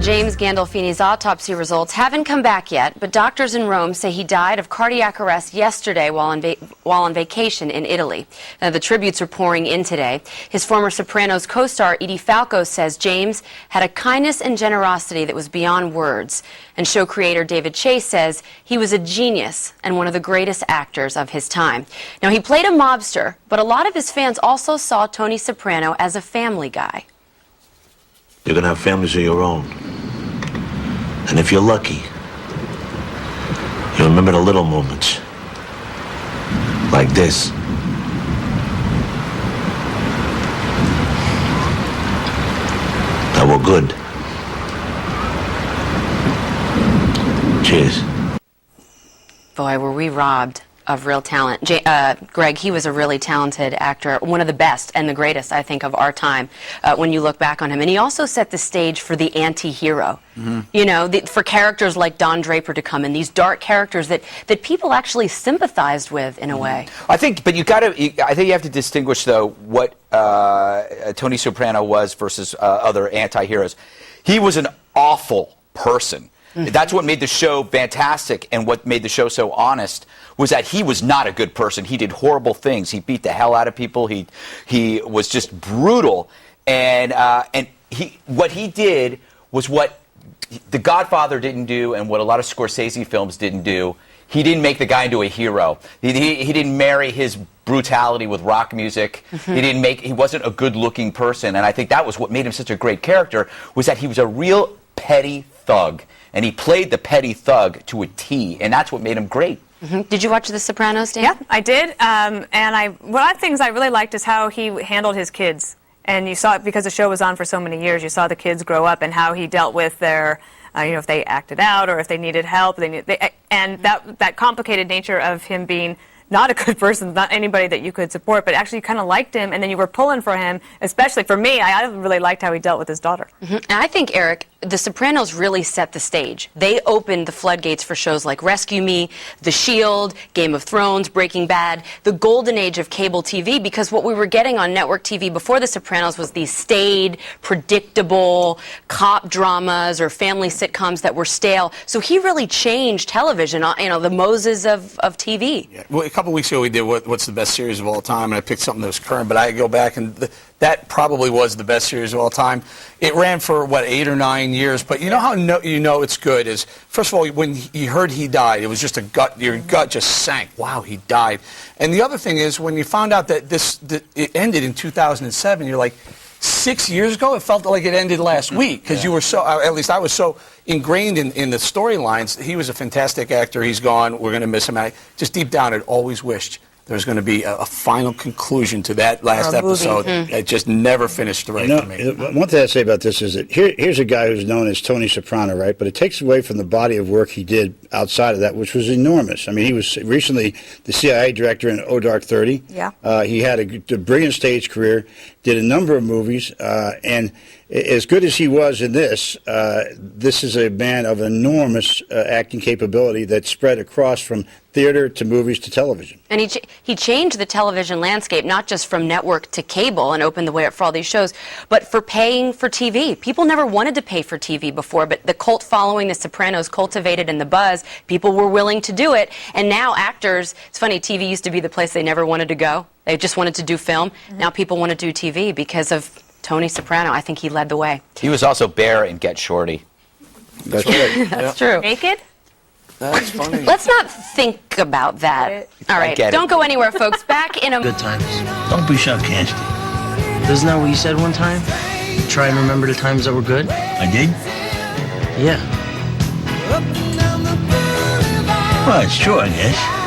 James Gandolfini's autopsy results haven't come back yet, but doctors in Rome say he died of cardiac arrest yesterday while on vacation in Italy. The tributes are pouring in today. His former Sopranos co-star Edie Falco says James had a kindness and generosity that was beyond words. And show creator David Chase says he was a genius and one of the greatest actors of his time. Now, he played a mobster, but a lot of his fans also saw Tony Soprano as a family guy. You're going to have families of your own. And if you're lucky, you'll remember the little moments. Like this. That were good. Cheers. Boy, were we robbed of real talent. Greg, he was a really talented actor, one of the best and the greatest, I think, of our time when you look back on him. And he also set the stage for the anti-hero. You know, for characters like Don Draper to come in, these dark characters that people actually sympathized with in a way. I think, but I think you have to distinguish, though, what Tony Soprano was versus other anti-heroes. He was an awful person. That's what made the show fantastic, and what made the show so honest was that he was not a good person. He did horrible things. He beat the hell out of people. He was just brutal, and what he did was what The Godfather didn't do, and what a lot of Scorsese films didn't do. He didn't make the guy into a hero. He didn't marry his brutality with rock music. He wasn't a good-looking person, and I think that was what made him such a great character, was that he was a real petty thug. And he played the petty thug to a T, and that's what made him great. Did you watch The Sopranos, Dan? Yeah, I did. And one of the things I really liked is how he handled his kids. And you saw it because the show was on for so many years. You saw the kids grow up and how he dealt with their, if they acted out or if they needed help. And that complicated nature of him being not a good person, not anybody that you could support, but actually you kind of liked him, and then you were pulling for him, especially for me. I really liked how he dealt with his daughter. And I think, Eric, The Sopranos really set the stage. They opened the floodgates for shows like Rescue Me, The Shield, Game of Thrones, Breaking Bad, the golden age of cable TV, because what we were getting on network TV before The Sopranos was these staid, predictable cop dramas or family sitcoms that were stale. So he really changed television, the Moses of TV. Yeah. Well, a couple weeks ago we did what's the best series of all time, and I picked something that was current, but I go back and that probably was the best series of all time. It ran for, 8 or 9 years, but you know how you know it's good is, first of all, when you heard he died, it was just your gut just sank. Wow, he died. And the other thing is, when you found out that it ended in 2007, you're like, 6 years ago, it felt like it ended last week, because you were so, at least I was so ingrained in the storylines. He was a fantastic actor. He's gone. We're going to miss him. Just deep down, I'd always wished there was going to be a final conclusion to that last episode. It just never finished right for me. One thing I'd say about this is that here's a guy who's known as Tony Soprano, right? But it takes away from the body of work he did outside of that, which was enormous. I mean, he was recently the CIA director in Oh Dark 30. Yeah. He had a brilliant stage career, did a number of movies, and as good as he was in this is a man of enormous acting capability that spread across from theater to movies to television. And he changed the television landscape, not just from network to cable and opened the way up for all these shows, but for paying for TV. People never wanted to pay for TV before, but the cult following The Sopranos cultivated and the buzz, people were willing to do it. And now actors, it's funny, TV used to be the place they never wanted to go. They just wanted to do film. Now people want to do TV because of Tony Soprano. I think he led the way. He was also Bear in Get Shorty. That's right. That's true. Naked? That's funny. Let's not think about that. All right, don't go anywhere, folks. Back in a... Good times. Don't be sarcastic. Isn't that what you said one time? Try and remember the times that were good? I did? Yeah. Well, it's true, I guess.